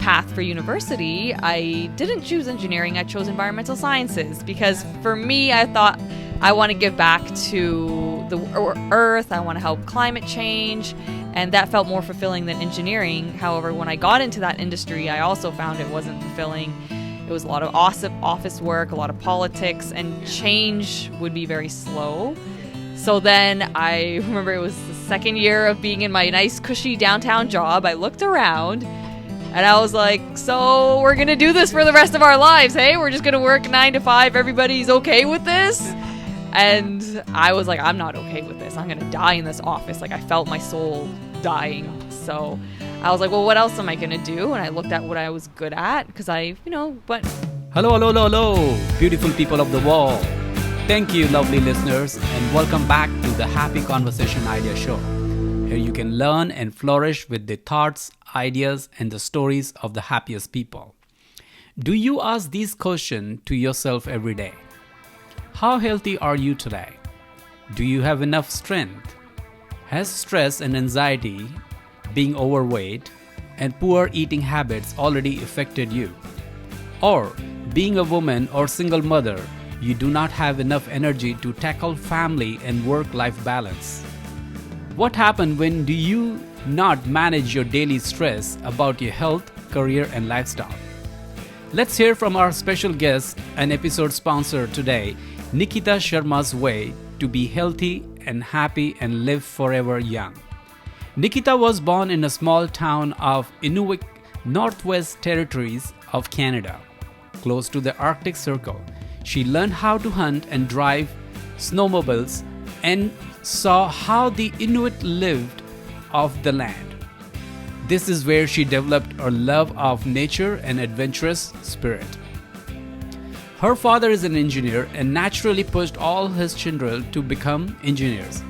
path for university, I didn't choose engineering. I chose environmental sciences because for me, I thought I want to give back to the earth. I want to help climate change. And that felt more fulfilling than engineering. However, when I got into that industry, I also found it wasn't fulfilling. It was a lot of office work, a lot of politics, and change would be very slow. So then I remember it was the second year of being in my nice, cushy downtown job. I looked around and I was like, so we're going to do this for the rest of our lives, hey? We're just going to work 9 to 5. Everybody's okay with this? And I was like, I'm not okay with this. I'm going to die in this office. Like, I felt my soul dying. So I was like, well, what else am I going to do? And I looked at what I was good at because but... Hello, beautiful people of the world. Thank you, lovely listeners, and welcome back to the Happy Conversation Idea Show. Here you can learn and flourish with the thoughts, ideas, and the stories of the happiest people. Do you ask these questions to yourself every day? How healthy are you today? Do you have enough strength? Has stress and anxiety, being overweight, and poor eating habits already affected you? Or, being a woman or single mother, you do not have enough energy to tackle family and work-life balance? What happens when do you not manage your daily stress about your health, career, and lifestyle? Let's hear from our special guest and episode sponsor today, Nikita Sharma's way to be healthy and happy and live forever young. Nikita was born in a small town of Inuit, Northwest Territories of Canada, close to the Arctic Circle. She learned how to hunt and drive snowmobiles and saw how the Inuit lived off the land. This is where she developed a love of nature and adventurous spirit. Her father is an engineer and naturally pushed all his children to become engineers.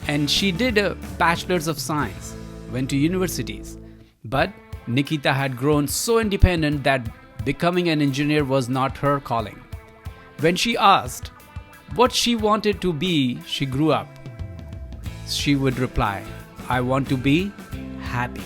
And she did a bachelor's of science, went to universities. But Nikita had grown so independent that becoming an engineer was not her calling. When she asked what she wanted to be, she grew up. She would reply, I want to be happy.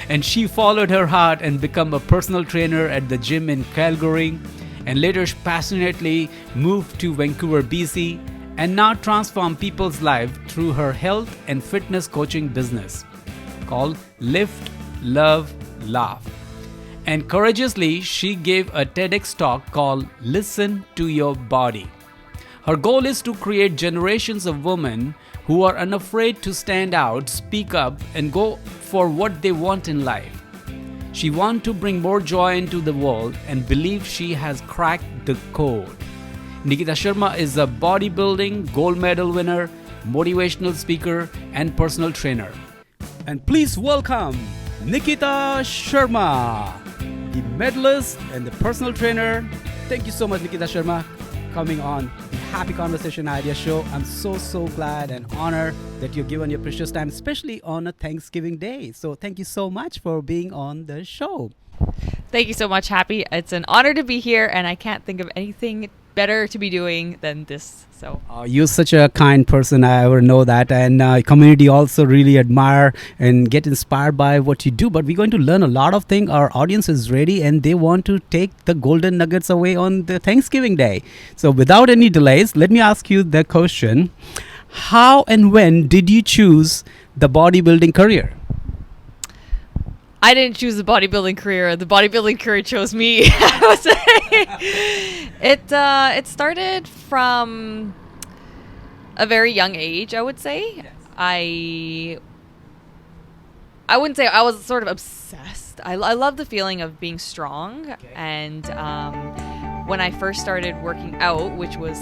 And she followed her heart and became a personal trainer at the gym in Calgary, and later passionately moved to Vancouver, BC, and now transform people's lives through her health and fitness coaching business called Lift, Love, Laugh. And courageously, she gave a TEDx talk called Listen to Your Body. Her goal is to create generations of women who are unafraid to stand out, speak up, and go for what they want in life. She wants to bring more joy into the world and believes she has cracked the code. Nikita Sharma is a bodybuilding gold medal winner, motivational speaker, and personal trainer. And please welcome Nikita Sharma, the medalist and the personal trainer. Thank you so much, Nikita Sharma, coming on the Happy Conversation Idea Show. I'm so glad and honored that you've given your precious time, especially on a Thanksgiving Day. So thank you so much for being on the show. Thank you so much, Happy. It's an honor to be here, and I can't think of anything better to be doing than this. So you're such a kind person. I ever know that, and community also really admire and get inspired by what you do. But we're going to learn a lot of things. Our audience is ready, and they want to take the golden nuggets away on the Thanksgiving Day. So without any delays, let me ask you the question: how and when did you choose the bodybuilding career? I didn't choose the bodybuilding career. The bodybuilding career chose me. I would say it started from a very young age. I would say. Yes. I wouldn't say I was sort of obsessed. I love the feeling of being strong, okay. And when I first started working out, which was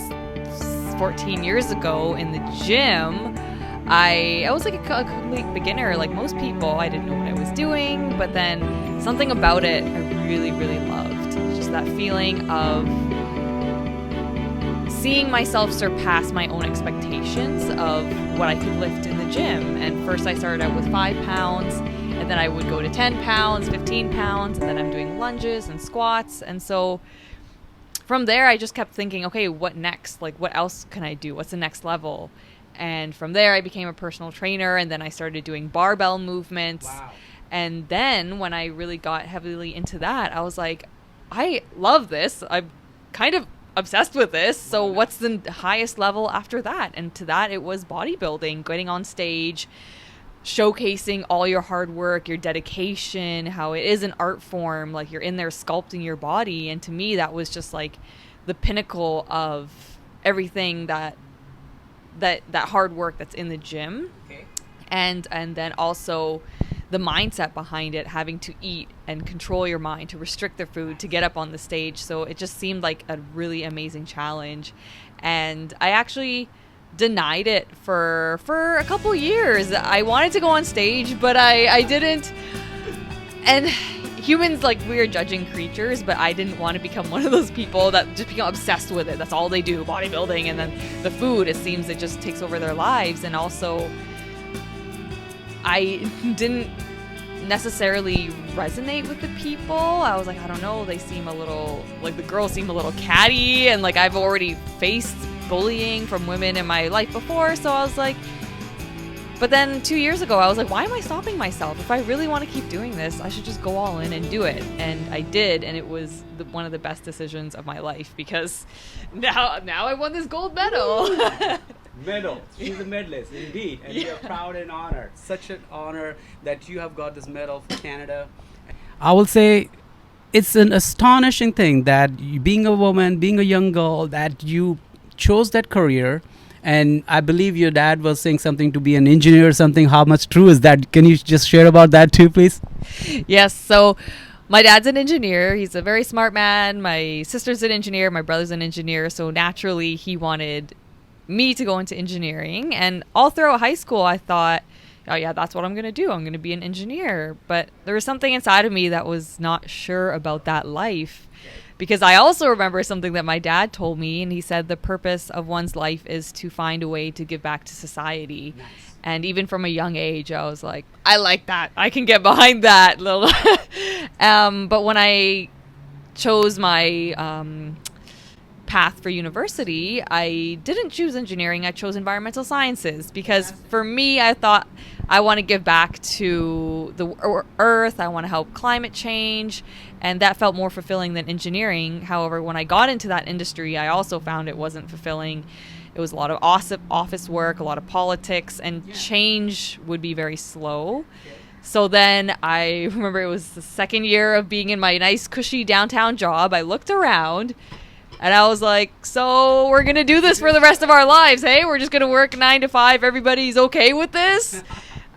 14 years ago in the gym. I was like a complete beginner, like most people. I didn't know what I was doing, but then something about it I really loved. Just that feeling of seeing myself surpass my own expectations of what I could lift in the gym. And first I started out with 5 pounds, and then I would go to 10 pounds, 15 pounds, and then I'm doing lunges and squats. And so from there I just kept thinking, okay, what next? Like, what else can I do? What's the next level? And from there, I became a personal trainer, and then I started doing barbell movements. Wow. And then when I really got heavily into that, I was like, I love this. I'm kind of obsessed with this. So what's the highest level after that? And to that, it was bodybuilding, getting on stage, showcasing all your hard work, your dedication, how it is an art form, like you're in there sculpting your body. And to me, that was just like the pinnacle of everything that hard work that's in the gym. Okay. And then also the mindset behind it, having to eat and control your mind, to restrict the food, to get up on the stage. So it just seemed like a really amazing challenge. And I actually denied it for a couple years. I wanted to go on stage, but I didn't. And humans, like, we're judging creatures, but I didn't want to become one of those people that just become obsessed with it. That's all they do, bodybuilding. And then the food, it seems it just takes over their lives. And also, I didn't necessarily resonate with the people. I was like, I don't know, they seem a little, like, the girls seem a little catty, and like I've already faced bullying from women in my life before. So I was like, but then 2 years ago, I was like, why am I stopping myself? If I really want to keep doing this, I should just go all in and do it. And I did, and it was one of the best decisions of my life, because now I won this gold medal. Medal. She's a medalist, indeed. And we are proud and honored. Such an honor that you have got this medal for Canada. I will say it's an astonishing thing that you, being a woman, being a young girl, that you chose that career. And I believe your dad was saying something to be an engineer or something. How much true is that? Can you just share about that too, please? Yes. So my dad's an engineer. He's a very smart man. My sister's an engineer. My brother's an engineer. So naturally, he wanted me to go into engineering. And all throughout high school, I thought, oh yeah, that's what I'm going to do. I'm going to be an engineer. But there was something inside of me that was not sure about that life. Because I also remember something that my dad told me, and he said the purpose of one's life is to find a way to give back to society. Nice. And even from a young age, I was like, I like that. I can get behind that. But when I chose my path for university, I didn't choose engineering. I chose environmental sciences, because for me, I thought I want to give back to the earth. I want to help climate change, and that felt more fulfilling than engineering. However, when I got into that industry, I also found it wasn't fulfilling. It was a lot of office work, a lot of politics, and change would be very slow. So then I remember it was the second year of being in my nice, cushy downtown job. I looked around, and I was like, so we're going to do this for the rest of our lives, hey? We're just going to work 9 to 5. Everybody's okay with this?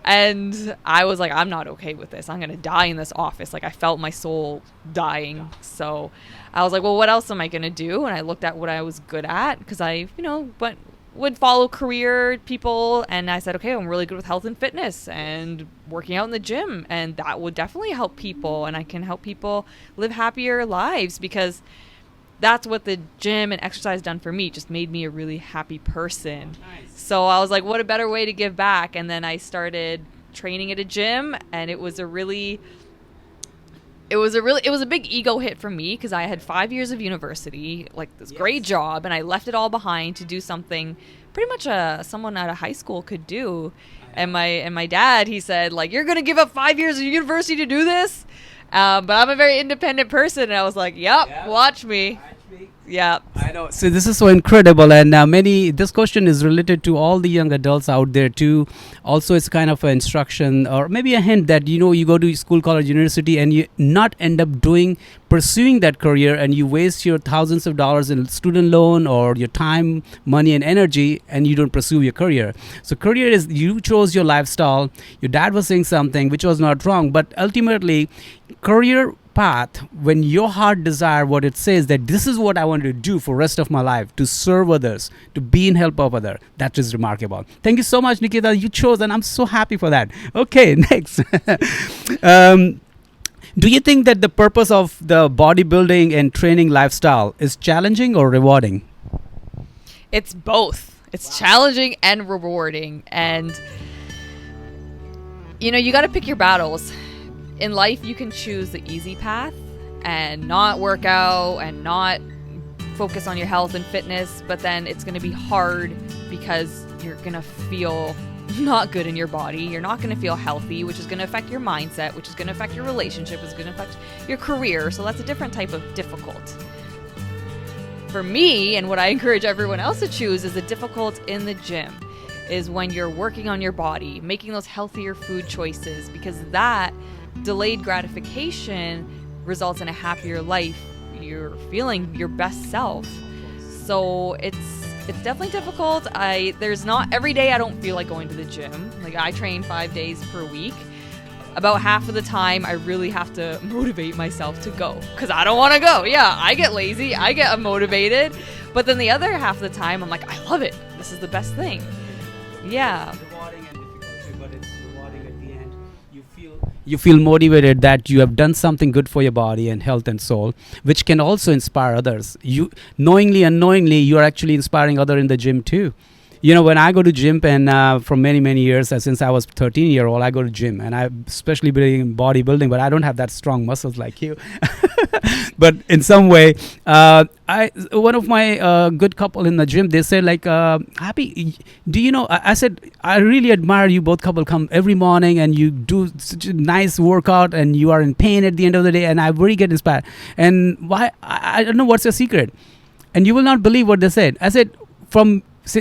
And I was like, I'm not okay with this. I'm going to die in this office. Like, I felt my soul dying. So I was like, well, what else am I going to do? And I looked at what I was good at, because I, would follow career people. And I said, okay, I'm really good with health and fitness and working out in the gym. And that would definitely help people. And I can help people live happier lives, because that's what the gym and exercise done for me. Just made me a really happy person. Nice. So I was like, what a better way to give back? And then I started training at a gym, and it was a big ego hit for me, because I had 5 years of university, like this great job, and I left it all behind to do something pretty much someone out of high school could do. And my dad, he said, like, you're gonna give up 5 years of university to do this? But I'm a very independent person, and I was like, yep. Watch me. Yeah, I know. So this is so incredible, and this question is related to all the young adults out there too. Also, it's kind of an instruction, or maybe a hint that you go to school, college, university, and you not end up pursuing that career, and you waste your thousands of dollars in student loan or your time, money, and energy, and you don't pursue your career. So career is, you chose your lifestyle. Your dad was saying something which was not wrong, but ultimately, career path, when your heart desire what it says, that this is what I want to do for rest of my life, to serve others, to be in help of others, that is remarkable. Thank you so much, Nikita. You chose, and I'm so happy for that. Okay, next. Do you think that the purpose of the bodybuilding and training lifestyle is challenging or rewarding? It's both. It's challenging and rewarding. And you got to pick your battles. In life, you can choose the easy path and not work out and not focus on your health and fitness, but then it's going to be hard because you're going to feel not good in your body. You're not going to feel healthy, which is going to affect your mindset, which is going to affect your relationship, which is going to affect your career. So that's a different type of difficult. For me, and what I encourage everyone else to choose, is the difficult in the gym, is when you're working on your body, making those healthier food choices, because that delayed gratification results in a happier life. You're feeling your best self. So it's definitely difficult. There's not every day I don't feel like going to the gym. Like, I train 5 days per week. About half of the time I really have to motivate myself to go because I don't want to go. Yeah, I get lazy, I get unmotivated. But then the other half of the time I'm like, I love it. This is the best thing. Yeah. Rewarding and difficult, but it's rewarding at the end. You feel motivated that you have done something good for your body and health and soul, which can also inspire others. You knowingly, unknowingly, you are actually inspiring others in the gym too. You know, when I go to gym, and for many years, since I was 13-year-old, I go to gym, and I especially been in bodybuilding, but I don't have that strong muscles like you. But in some way, one of my good couple in the gym, they said like, Happy, do you know, I said, I really admire you both couple come every morning and you do such a nice workout and you are in pain at the end of the day, and I really get inspired. And why, I don't know what's your secret. And you will not believe what they said. I said,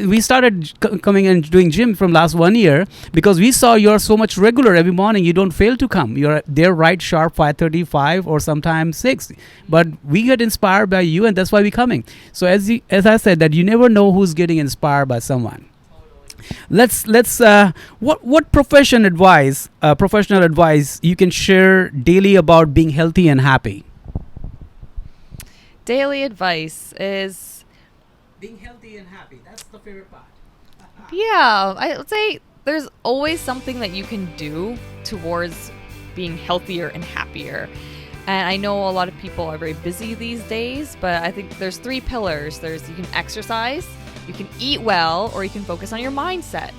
we started coming and doing gym from last 1 year because we saw you're so much regular every morning. You don't fail to come. You're there right sharp 5:35 or sometimes 6. But we get inspired by you, and that's why we're coming. So as I said, that you never know who's getting inspired by someone. Let's what professional advice you can share daily about being healthy and happy? Daily advice is being healthy and happy. That's the favorite part. Yeah, I would say there's always something that you can do towards being healthier and happier. And I know a lot of people are very busy these days, but I think there's 3 pillars. You can exercise, you can eat well, or you can focus on your mindset.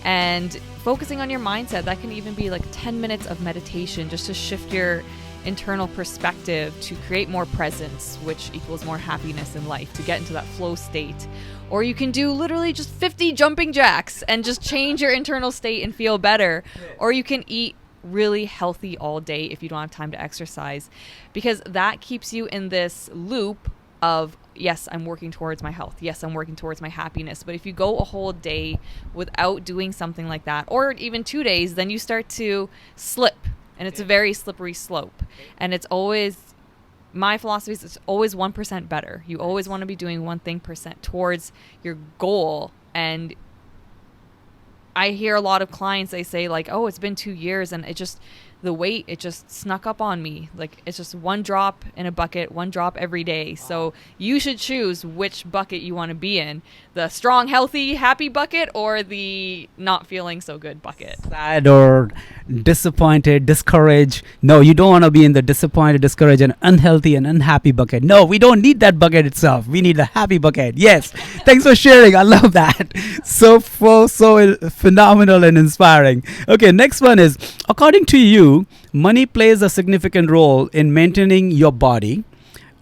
And focusing on your mindset, that can even be like 10 minutes of meditation just to shift your internal perspective, to create more presence, which equals more happiness in life, to get into that flow state. Or you can do literally just 50 jumping jacks and just change your internal state and feel better. Or you can eat really healthy all day if you don't have time to exercise, because that keeps you in this loop of, yes, I'm working towards my health. Yes, I'm working towards my happiness. But if you go a whole day without doing something like that, or even 2 days, then you start to slip. And it's a very slippery slope. And it's always, my philosophy is it's always 1% better. You always want to be doing 1% towards your goal. And I hear a lot of clients, they say like, oh, it's been 2 years and the weight, it just snuck up on me. Like, it's just one drop in a bucket, one drop every day. So you should choose which bucket you want to be in. The strong, healthy, happy bucket, or the not feeling so good bucket. Sad or disappointed, discouraged. No, you don't want to be in the disappointed, discouraged, and unhealthy and unhappy bucket. No, we don't need that bucket itself. We need the happy bucket. Yes. Thanks for sharing. I love that. So phenomenal and inspiring. Okay, next one is, according to you, money plays a significant role in maintaining your body,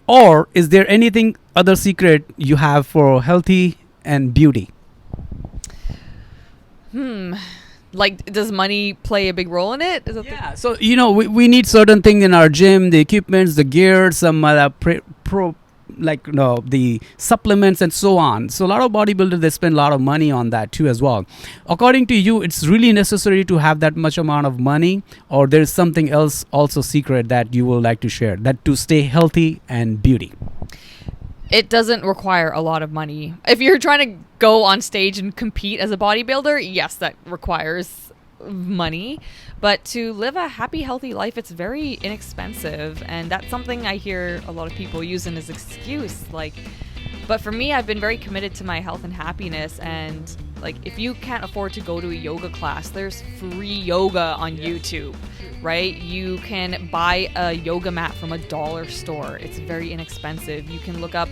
or is there anything other secret you have for healthy and beauty? Like, does money play a big role in it? Yeah. So, you know, we need certain things in our gym, the equipments, the gear, some the supplements and so on. So a lot of bodybuilders, they spend a lot of money on that too as well. According to you, it's really necessary to have that much amount of money, or there's something else also secret that you would like to share, that to stay healthy and beauty? It doesn't require a lot of money. If you're trying to go on stage and compete as a bodybuilder, yes, that requires money. But to live a happy, healthy life, it's very inexpensive. And that's something I hear a lot of people using as excuse. But for me, I've been very committed to my health and happiness. And if you can't afford to go to a yoga class, there's free yoga on YouTube, right? You can buy a yoga mat from a dollar store. It's very inexpensive. You can look up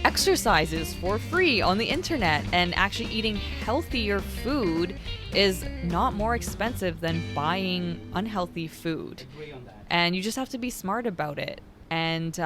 exercises for free on the internet, and actually eating healthier food is not more expensive than buying unhealthy food. And you just have to be smart about it. And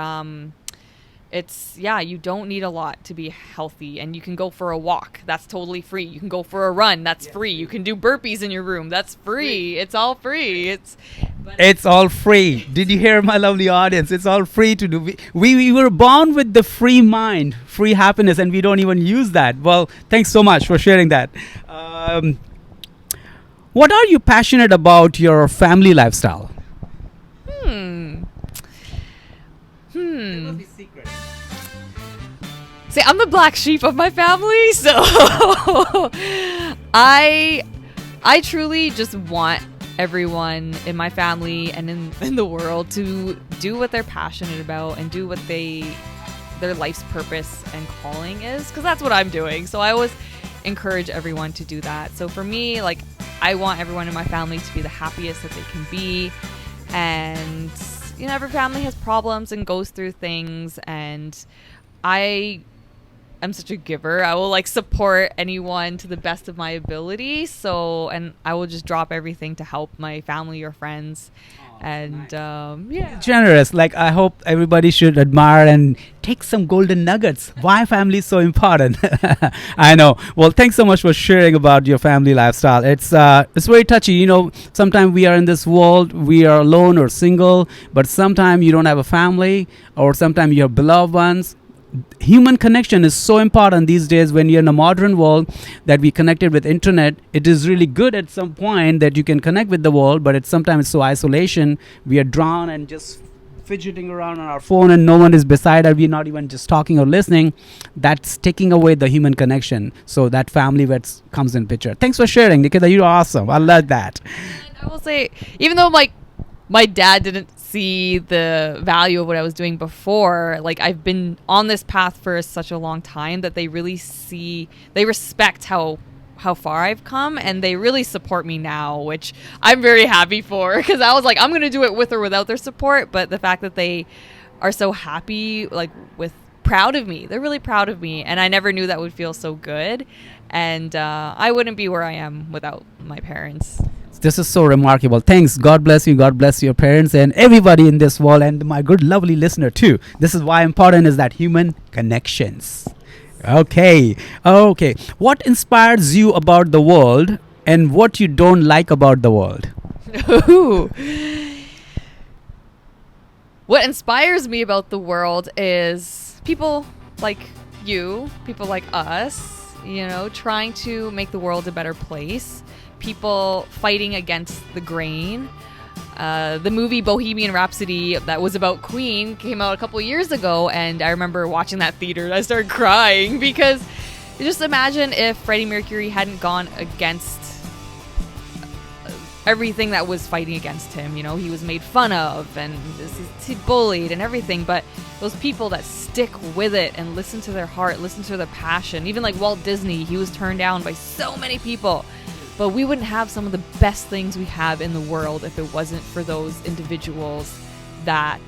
you don't need a lot to be healthy, and you can go for a walk. That's totally free. You can go for a run. That's free. You can do burpees in your room. That's free. It's all free. It's all free. Did you hear, my lovely audience? It's all free to do. We were born with the free mind, free happiness, and we don't even use that. Well, thanks so much for sharing that. What are you passionate about your family lifestyle? See, I'm the black sheep of my family, so I truly just want everyone in my family and in the world to do what they're passionate about and do what their life's purpose and calling is, because that's what I'm doing. So I always encourage everyone to do that. So for me, like, I want everyone in my family to be the happiest that they can be. And, every family has problems and goes through things. And I'm such a giver. I will support anyone to the best of my ability. So, and I will just drop everything to help my family or friends. And nice. Generous. I hope everybody should admire and take some golden nuggets. Why family is so important? I know. Well, thanks so much for sharing about your family lifestyle. It's very touchy. Sometimes we are in this world, we are alone or single, but sometimes you don't have a family, or sometimes you have beloved ones. Human connection is so important these days when you're in a modern world, that we connected with internet. It is really good at some point that you can connect with the world, but sometimes so isolation. We are drawn and just fidgeting around on our phone, and no one is beside us. We're not even just talking or listening. That's taking away the human connection. So that family comes in picture. Thanks for sharing, Nikita. You're awesome. I love that. And I will say, even though my dad didn't see the value of what I was doing before, I've been on this path for such a long time that they respect how far I've come, and they really support me now, which I'm very happy for, because I was I'm going to do it with or without their support. But the fact that they are so happy, proud of me, they're really proud of me, and I never knew that would feel so good. And I wouldn't be where I am without my parents. This is so remarkable. Thanks. God bless you. God bless your parents and everybody in this world, and my good, lovely listener too. This is why important is that human connections. Okay. What inspires you about the world, and what you don't like about the world? What inspires me about the world is people like you, people like us, trying to make the world a better place. People fighting against the grain. The movie Bohemian Rhapsody, that was about Queen, came out a couple years ago, and I remember watching that theater and I started crying, because just imagine if Freddie Mercury hadn't gone against everything that was fighting against him. He was made fun of and bullied and everything, but those people that stick with it and listen to their heart, listen to their passion. Even Walt Disney, he was turned down by so many people. But we wouldn't have some of the best things we have in the world if it wasn't for those individuals that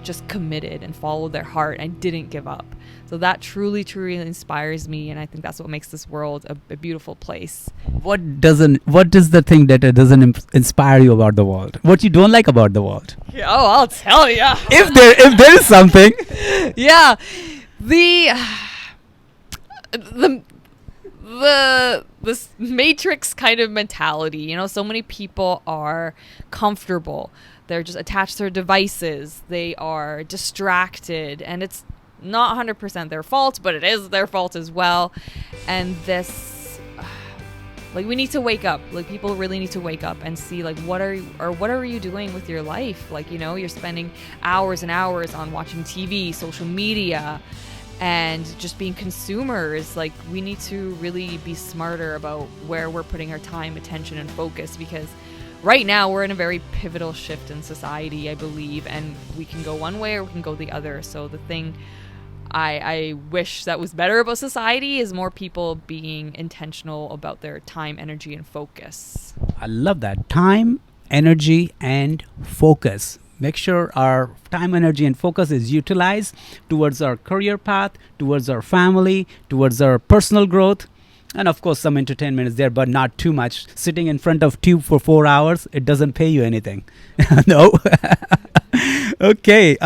just committed and followed their heart and didn't give up. So that truly, truly inspires me, and I think that's what makes this world a beautiful place. What is the thing that doesn't inspire you about the world? What you don't like about the world? Yeah, I'll tell you. If there is something. Yeah. This matrix kind of mentality, so many people are comfortable. They're just attached to their devices. They are distracted, and it's not 100% their fault, but it is their fault as well. And this, we need to wake up. People really need to wake up and see, what are you doing with your life? You're spending hours and hours on watching TV, social media, and just being consumers. We need to really be smarter about where we're putting our time, attention, and focus, because right now we're in a very pivotal shift in society, I believe, and we can go one way or we can go the other. So the thing I wish that was better about society is more people being intentional about their time, energy, and focus. I love that. Time, energy, and focus. Make sure our time, energy, and focus is utilized towards our career path, towards our family, towards our personal growth. And of course, some entertainment is there, but not too much. Sitting in front of tube for 4 hours, it doesn't pay you anything. No. Okay.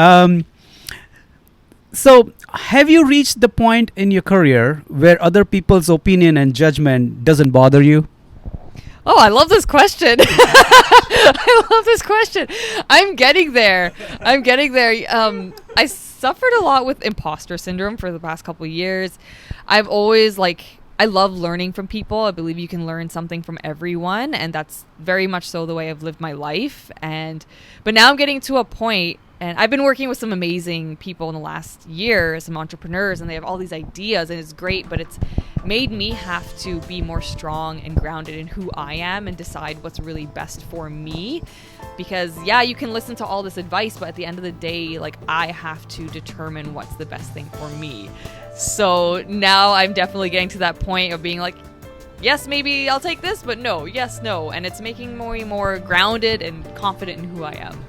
So, have you reached the point in your career where other people's opinion and judgment doesn't bother you? Oh, I love this question. I love this question. I'm getting there. I'm getting there. I suffered a lot with imposter syndrome for the past couple of years. I've always I love learning from people. I believe you can learn something from everyone, and that's very much so the way I've lived my life. But now I'm getting to a point, and I've been working with some amazing people in the last year, some entrepreneurs, and they have all these ideas, and it's great, but it's made me have to be more strong and grounded in who I am and decide what's really best for me. Because yeah, you can listen to all this advice, but at the end of the day, I have to determine what's the best thing for me. So now I'm definitely getting to that point of being like, yes, maybe I'll take this, but no, yes, no. And it's making me more grounded and confident in who I am.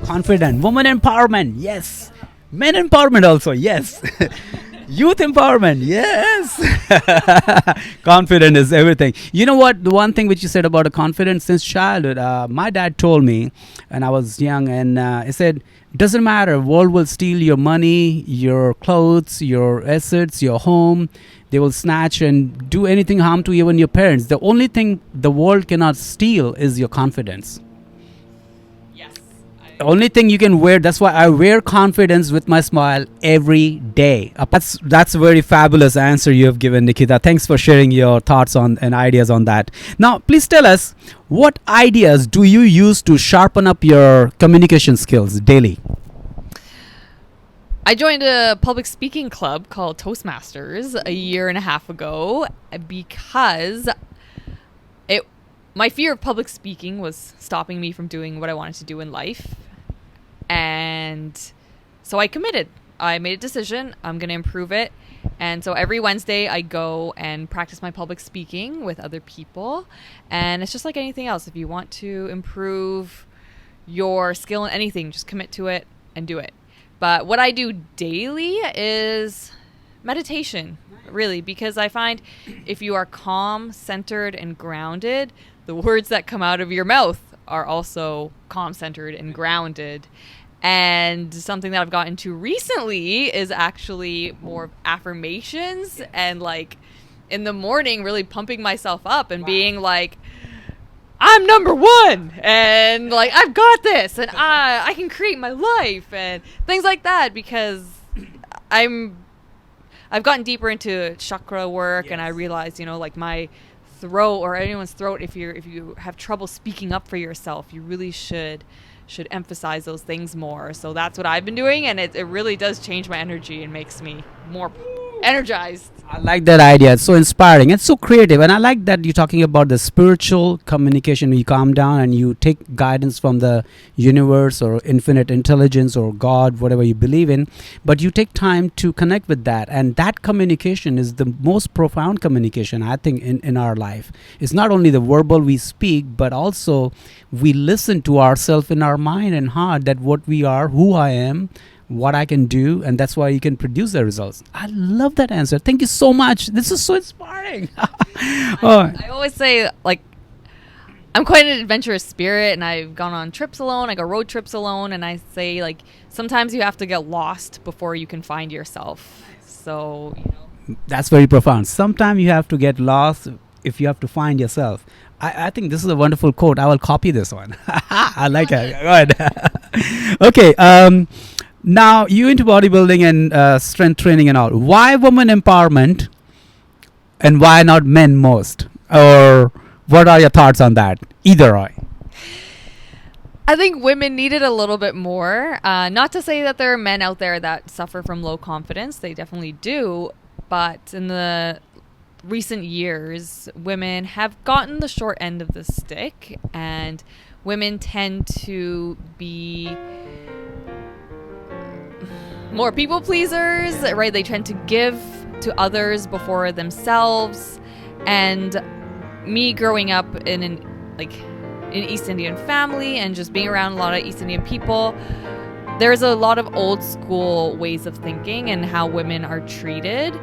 Confident, woman empowerment, yes. Men empowerment also, yes. Youth empowerment, yes. Confident is everything. You know what? The one thing which you said about a confidence since childhood, my dad told me, and I was young, and he said, doesn't matter, world will steal your money, your clothes, your assets, your home. They will snatch and do anything harm to even your parents. The only thing the world cannot steal is your confidence. The only thing you can wear, that's why I wear confidence with my smile every day. That's a very fabulous answer you have given, Nikita. Thanks for sharing your thoughts on and ideas on that. Now, please tell us, what ideas do you use to sharpen up your communication skills daily? I joined a public speaking club called Toastmasters a year and a half ago because my fear of public speaking was stopping me from doing what I wanted to do in life. And so I committed. I made a decision. I'm going to improve it. And so every Wednesday I go and practice my public speaking with other people. And it's just like anything else. If you want to improve your skill in anything, just commit to it and do it. But what I do daily is meditation, really, because I find if you are calm, centered, and grounded, the words that come out of your mouth are also calm, centered, and grounded. And something that I've gotten into recently is actually more affirmations and in the morning really pumping myself up and being like, I'm number one and I've got this and I can create my life and things like that, because I've gotten deeper into chakra work. Yes. And I realized, my throat or anyone's throat, if you have trouble speaking up for yourself, you really should emphasize those things more. So that's what I've been doing, and it really does change my energy and makes me more energized. I like that idea. It's so inspiring. It's so creative. And I like that you're talking about the spiritual communication. You calm down and you take guidance from the universe or infinite intelligence or God, whatever you believe in. But you take time to connect with that. And that communication is the most profound communication, I think, in our life. It's not only the verbal we speak, but also we listen to ourselves in our mind and heart, that what we are, who I am, what I can do, and that's why you can produce the results. I love that answer. Thank you so much. This is so inspiring. I always say, I'm quite an adventurous spirit, and I've gone on trips alone. I go road trips alone, and I say, sometimes you have to get lost before you can find yourself. So, That's very profound. Sometimes you have to get lost if you have to find yourself. I think this is a wonderful quote. I will copy this one. I like it. Go ahead. Okay. Now, you into bodybuilding and strength training and all. Why women empowerment and why not men most? Or what are your thoughts on that? Either way. I think women need it a little bit more. Not to say that there are men out there that suffer from low confidence. They definitely do. But in the recent years, women have gotten the short end of the stick. And women tend to be more people pleasers, right? They tend to give to others before themselves. And me growing up in an East Indian family and just being around a lot of East Indian people, there's a lot of old school ways of thinking and how women are treated,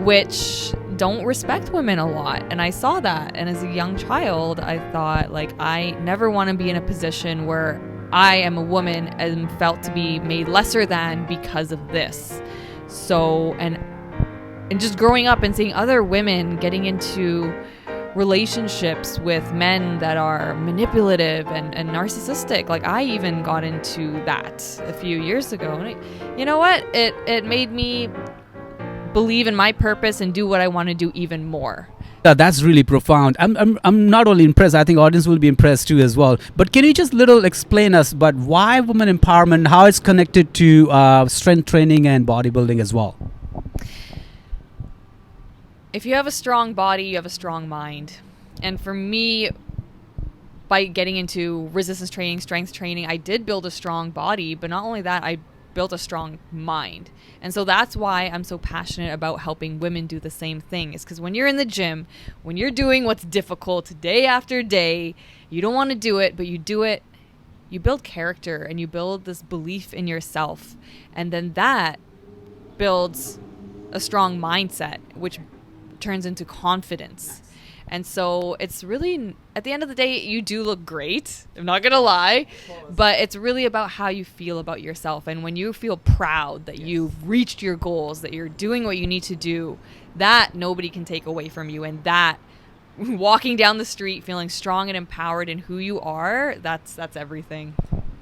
which don't respect women a lot. And I saw that. And as a young child, I thought, I never want to be in a position where I am a woman and felt to be made lesser than because of this. So, and just growing up and seeing other women getting into relationships with men that are manipulative and narcissistic. Like, I even got into that a few years ago. And you know what? It made me believe in my purpose and do what I want to do even more. That's really profound. I'm not only impressed, I think audience will be impressed too as well. But can you just little explain us about why women empowerment, how it's connected to strength training and bodybuilding as well? If you have a strong body, you have a strong mind. And for me, by getting into resistance training, strength training, I did build a strong body, but not only that, I built a strong mind. And so that's why I'm so passionate about helping women do the same thing, is because when you're in the gym, when you're doing what's difficult day after day, you don't want to do it, but you do it, you build character and you build this belief in yourself. And then that builds a strong mindset, which turns into confidence. And so it's really, at the end of the day, you do look great. I'm not going to lie. But it's really about how you feel about yourself. And when you feel proud that you've reached your goals, that you're doing what you need to do, that nobody can take away from you. And that walking down the street feeling strong and empowered in who you are, that's everything.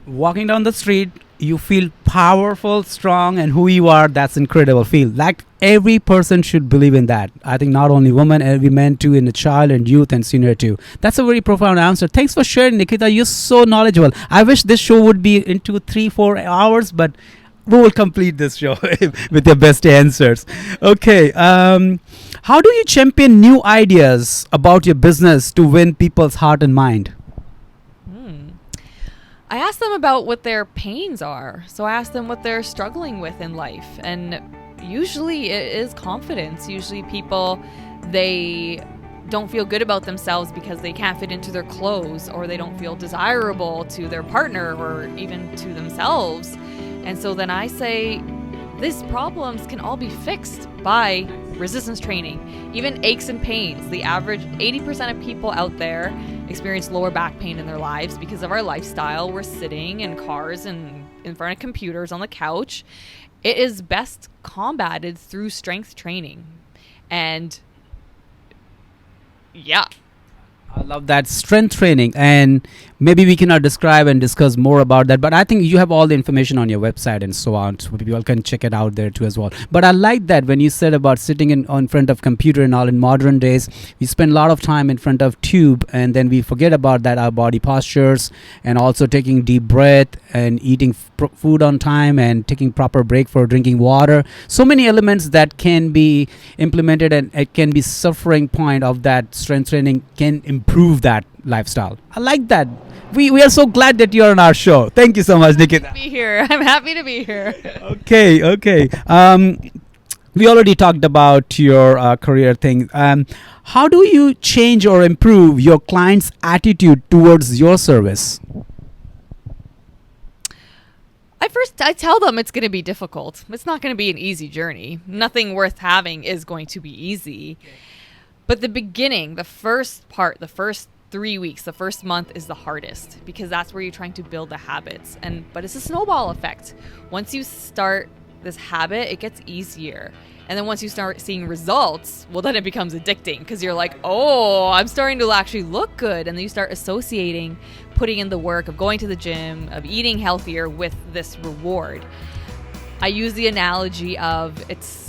Walking down the street, you feel powerful, strong, and who you are. That's incredible feel. Like every person should believe in that. I think not only women, every man too, in the child and youth and senior too. That's a very profound answer. Thanks for sharing, Nikita. You're so knowledgeable. I wish this show would be into 3-4 hours, but we will complete this show with your best answers. Okay. How do you champion new ideas about your business to win people's heart and mind? I ask them about what their pains are. So I ask them what they're struggling with in life. And usually it is confidence. Usually people, they don't feel good about themselves because they can't fit into their clothes, or they don't feel desirable to their partner or even to themselves. And so then I say, these problems can all be fixed by resistance training. Even aches and pains. The average 80% of people out there experience lower back pain in their lives because of our lifestyle. We're sitting in cars and in front of computers on the couch. It is best combated through strength training. And yeah. I love that, strength training, and maybe we cannot describe and discuss more about that, but I think you have all the information on your website and so on, so people can check it out there too as well. But I like that when you said about sitting in front of computer and all. In modern days, we spend a lot of time in front of tube, and then we forget about that, our body postures, and also taking deep breath and eating food on time and taking proper break for drinking water. So many elements that can be implemented, and it can be suffering point of that strength training can improve that lifestyle. I like that. We are so glad that you're on our show. Thank you so much, Nikita. I'm happy to be here. Okay. We already talked about your career thing. How do you change or improve your client's attitude towards your service? I tell them it's going to be difficult. It's not going to be an easy journey. Nothing worth having is going to be easy. But the beginning, the first part, the first 3 weeks, the first month is the hardest, because that's where you're trying to build the habits. But it's a snowball effect. Once you start this habit, it gets easier. And then once you start seeing results, well, then it becomes addicting, because you're like, oh, I'm starting to actually look good. And then you start associating putting in the work of going to the gym, of eating healthier with this reward. I use the analogy of it's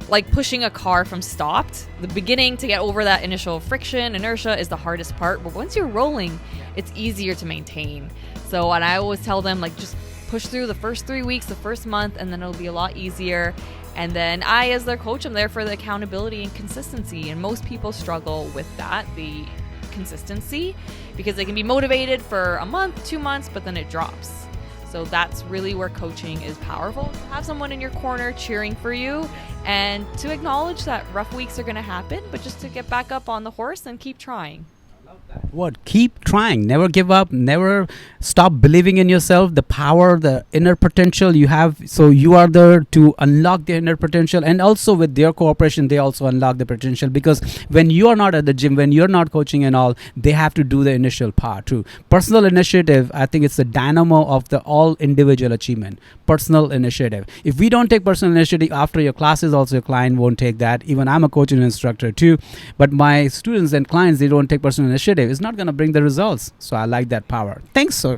like pushing a car from stopped. The beginning, to get over that initial friction, inertia, is the hardest part. But once you're rolling, it's easier to maintain. So, and I always tell them, like, just push through the first 3 weeks, the first month, and then it'll be a lot easier. And then I, as their coach, I'm there for the accountability and consistency. And most people struggle with that, the consistency, because they can be motivated for a month, 2 months, but then it drops. So that's really where coaching is powerful. To have someone in your corner cheering for you, and to acknowledge that rough weeks are going to happen, but just to get back up on the horse and keep trying. I love that. What? Keep trying. Never give up. Never stop believing in yourself. The power, the inner potential you have. So you are there to unlock the inner potential, and also with their cooperation, they also unlock the potential. Because when you are not at the gym, when you're not coaching and all, they have to do the initial part too. Personal initiative, I think it's the dynamo of the all individual achievement. Personal initiative. If we don't take personal initiative after your classes, also your client won't take that. Even I'm a coach and instructor too, but my students and clients, they don't take personal initiative. It's not going to bring the results. So I like that power. Thanks so.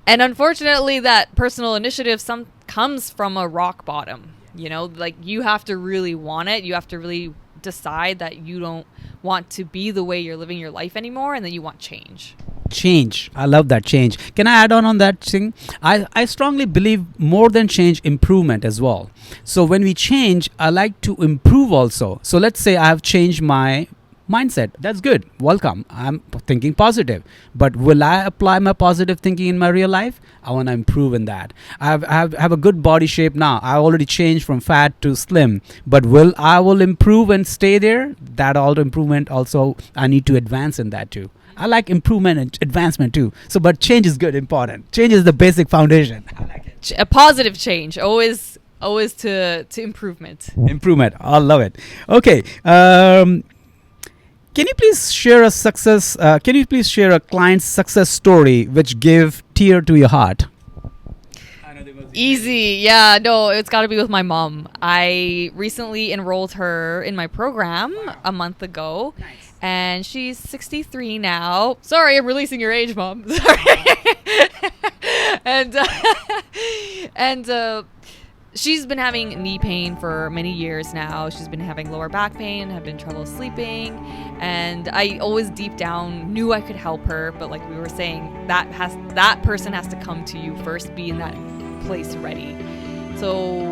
And unfortunately, that personal initiative comes from a rock bottom. You know, like you have to really want it. You have to really decide that you don't want to be the way you're living your life anymore, and that you want change. Change. I love that change. Can I add on that thing? I strongly believe more than change, improvement as well. So when we change, I like to improve also. So let's say I have changed my mindset. That's good. Welcome. I'm thinking positive. But will I apply my positive thinking in my real life? I want to improve in that. I have a good body shape now. I already changed from fat to slim. But I will improve and stay there? That all improvement also, I need to advance in that too. I like improvement and advancement too. So, but change is good, important. Change is the basic foundation. I like it. A positive change, always to improvement. Improvement. I love it. Okay. Can you please share a client's success story which gave tear to your heart? Easy. Yeah, no, it's got to be with my mom. I recently enrolled her in my program a month ago. Nice. And she's 63 now. Sorry, I'm releasing your age, Mom. Sorry. and she's been having knee pain for many years now. She's been having lower back pain, have been trouble sleeping, and I always deep down knew I could help her. But like we were saying, that person has to come to you first, be in that place ready. So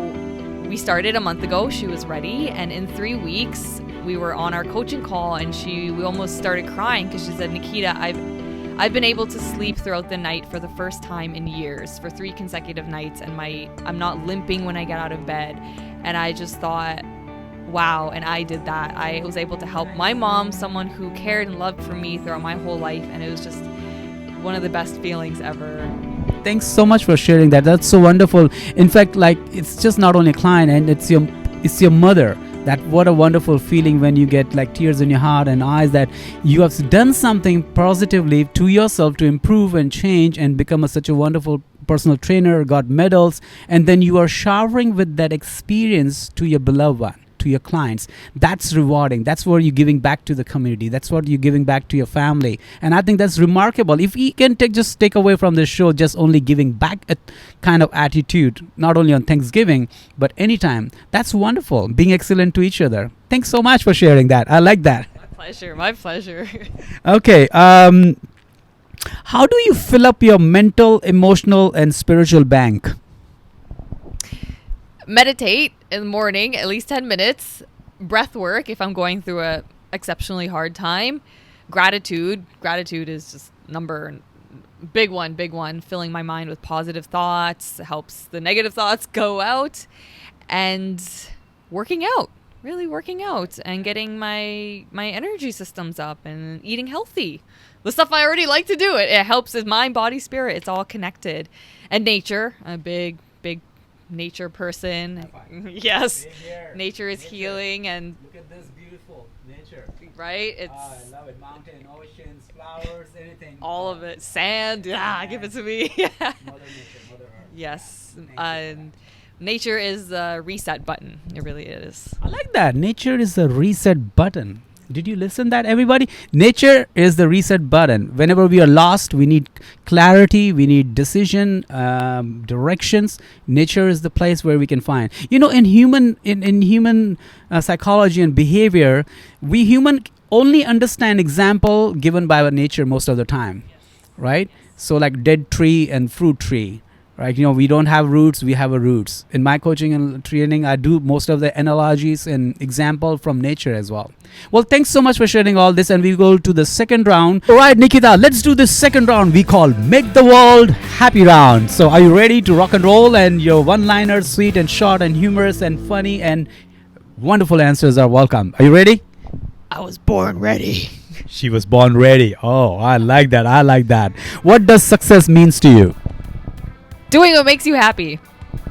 we started a month ago. She was ready, and in 3 weeks we were on our coaching call, and we almost started crying because she said, Nikita, I've been able to sleep throughout the night for the first time in years, for 3 consecutive nights, and I'm not limping when I get out of bed. And I just thought, wow, and I did that. I was able to help my mom, someone who cared and loved for me throughout my whole life, and it was just one of the best feelings ever. Thanks so much for sharing that. That's so wonderful. In fact, like, it's just not only a client, and it's your mother. That what a wonderful feeling when you get like tears in your heart and eyes that you have done something positively to yourself to improve and change and become such a wonderful personal trainer, got medals, and then you are showering with that experience to your beloved one, to your clients. That's rewarding. That's what you're giving back to the community. That's what you're giving back to your family. And I think that's remarkable. If we can take away from this show just only giving back a kind of attitude, not only on Thanksgiving, but anytime, that's wonderful. Being excellent to each other. Thanks so much for sharing that. I like that. My pleasure. Okay. How do you fill up your mental, emotional, and spiritual bank? Meditate in the morning, at least 10 minutes. Breath work if I'm going through a exceptionally hard time. Gratitude is just big one. Filling my mind with positive thoughts helps the negative thoughts go out. And working out, really working out and getting my energy systems up and eating healthy. The stuff I already like to do. It helps with mind, body, spirit. It's all connected. And nature, a big nature person. Yes, nature is healing. And look at this beautiful nature, right? I love it. Mountain, oceans, flowers, anything, all of it. Sand, give it to me. Mother nature, Mother Earth. Yes. And nature is a reset button. It really is. I like that. Nature is a reset button. Did you listen that, everybody? Nature is the reset button. Whenever we are lost, we need clarity, we need decision, directions. Nature is the place where we can find. You know, in human psychology and behavior, we human only understand example given by our nature most of the time, right? So like dead tree and fruit tree. Right, you know, we don't have roots, we have a roots. In my coaching and training, I do most of the analogies and example from nature as well. Well, thanks so much for sharing all this, and we go to the second round. All right, Nikita, let's do this second round we call Make the World Happy Round. So are you ready to rock and roll? And your one-liners, sweet and short and humorous and funny and wonderful answers are welcome. Are you ready? I was born ready. She was born ready. Oh, I like that. I like that. What does success means to you? Doing what makes you happy.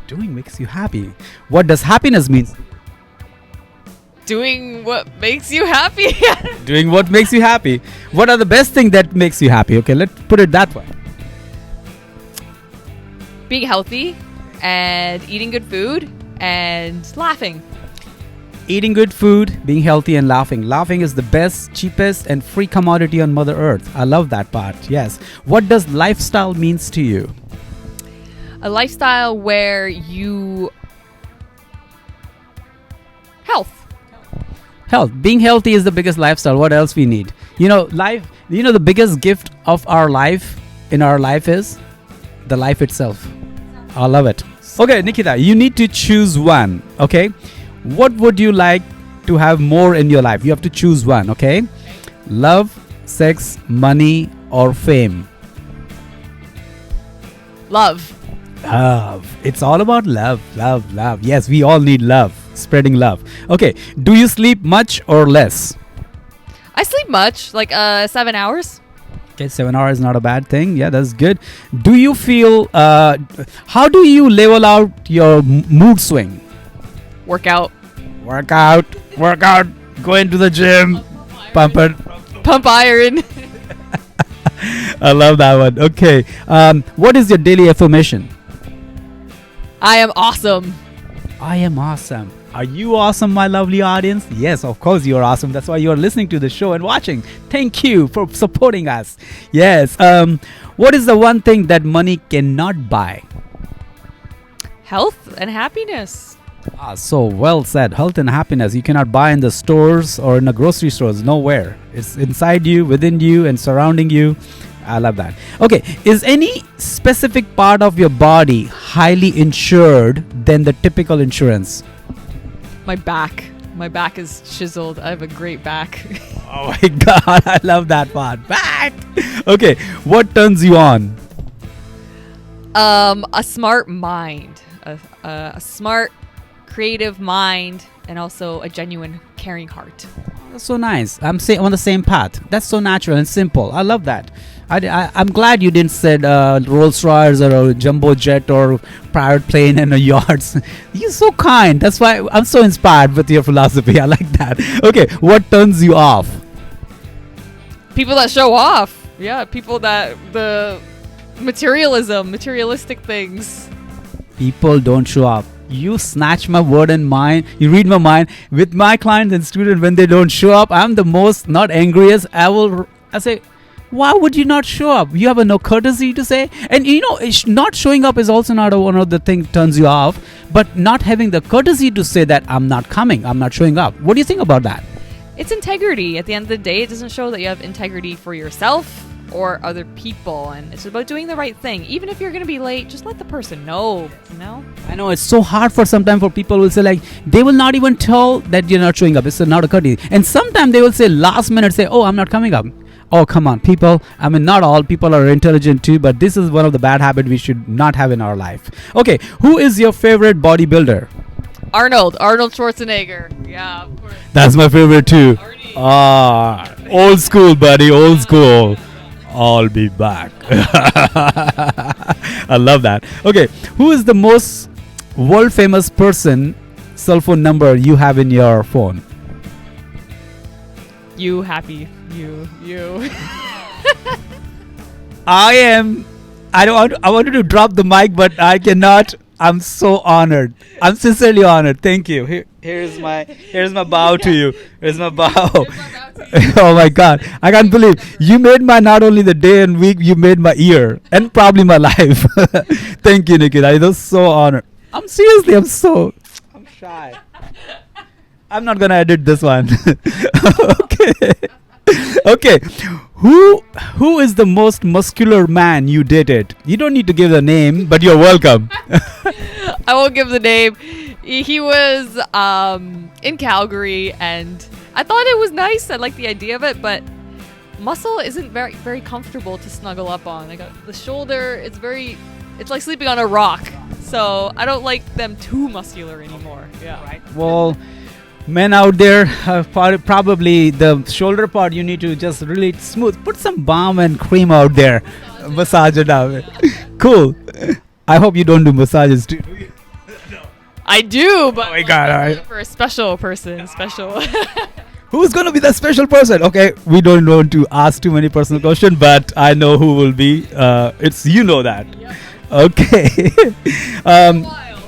Doing makes you happy. What does happiness mean? Doing what makes you happy. Doing what makes you happy. What are the best thing that makes you happy? Okay, let's put it that way. Being healthy and eating good food and laughing. Eating good food, being healthy and laughing. Laughing is the best, cheapest and free commodity on Mother Earth. I love that part. Yes. What does lifestyle means to you? A lifestyle where you... Health. Health. Being healthy is the biggest lifestyle. What else we need? The biggest gift of our life in our life is the life itself. I love it. Okay, Nikita, you need to choose one. Okay. What would you like to have more in your life? You have to choose one. Okay. Love, sex, money, or fame? Love. Love. It's all about love, love, love. Yes, we all need love. Spreading love. Okay. Do you sleep much or less? I sleep much, like 7 hours. Okay, 7 hours is not a bad thing. Yeah, that's good. Do you feel, how do you level out your mood swing? Workout. Workout, go into the gym, pump it. Pump iron. I love that one. Okay. What is your daily affirmation? I am awesome. I am awesome. Are you awesome, my lovely audience? Yes, of course you're awesome. That's why you're listening to the show and watching. Thank you for supporting us. Yes. What is the one thing that money cannot buy? Health and happiness. So well said. Health and happiness you cannot buy in the stores or in the grocery stores. Nowhere. It's inside you, within you, and surrounding you. I love that. Okay. Is any specific part of your body highly insured than the typical insurance? My back. My back is chiseled. I have a great back. Oh my God. I love that part. Back. Okay. What turns you on? A smart mind. A smart, creative mind, and also a genuine, caring heart. That's so nice. I'm on the same path. That's so natural and simple. I love that. I'm glad you didn't said Rolls Royce or a jumbo jet or private plane and a yachts. You're so kind. That's why I'm so inspired with your philosophy. I like that. Okay, what turns you off? People that show off. Yeah, people that the materialistic things. People don't show up. You snatch my word and mind. You read my mind. With my clients and students, when they don't show up, I'm the most not angriest. I say, why would you not show up? You have no courtesy to say. And not showing up is also not one of the things turns you off. But not having the courtesy to say that I'm not coming, I'm not showing up. What do you think about that? It's integrity. At the end of the day, it doesn't show that you have integrity for yourself or other people, and it's about doing the right thing. Even if you're going to be late, just let the person know, I know it's so hard for sometimes for people will say like they will not even tell that you're not showing up. It's not a courtesy. And sometimes they will say last minute say, oh, I'm not coming up. Oh, come on, people. I mean, not all people are intelligent too, but this is one of the bad habits we should not have in our life. Okay, who is your favorite bodybuilder? Arnold Schwarzenegger. Yeah, of course. That's my favorite too. Old school, buddy, old school. I'll be back. I love that. Okay, who is the most world famous person cell phone number you have in your phone? You happy. You. I wanted to drop the mic, but I cannot. I'm so honored. I'm sincerely honored. Thank you. Here's my bow to you. Here's my bow. Oh my God. I can't believe you made my not only the day and week, you made my year and probably my life. Thank you, Nikita. I was so honored. I'm shy. I'm not gonna edit this one. Okay. Who is the most muscular man you dated? You don't need to give the name, but you're welcome. I won't give the name. He was in Calgary, and I thought it was nice. I liked the idea of it, but muscle isn't very, very comfortable to snuggle up on. I got the shoulder. It's like sleeping on a rock. So I don't like them too muscular anymore. Yeah. Right. Well, Men out there, probably the shoulder part you need to just really smooth. Put some balm and cream out there. Massage it out. Cool. I hope you don't do massages too. I do, but Oh my God, all right. for a special person, special. Who's going to be the special person? Okay, we don't want to ask too many personal questions, but I know who will be. It's you know that. Yep. Okay.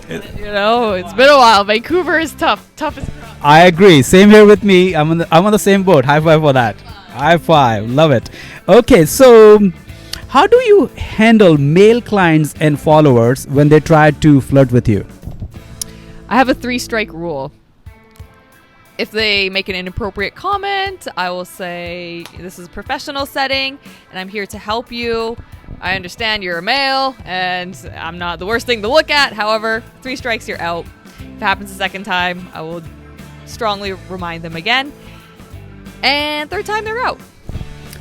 You know, it's been a while. Vancouver is tough as crap. I agree. Same here with me. I'm on the same boat. High five for that. High five. Love it. Okay, so how do you handle male clients and followers when they try to flirt with you? I have a 3-strike rule. If they make an inappropriate comment, I will say, this is a professional setting and I'm here to help you. I understand you're a male and I'm not the worst thing to look at. However, 3 strikes, you're out. If it happens a second time, I will strongly remind them again. And third time, they're out.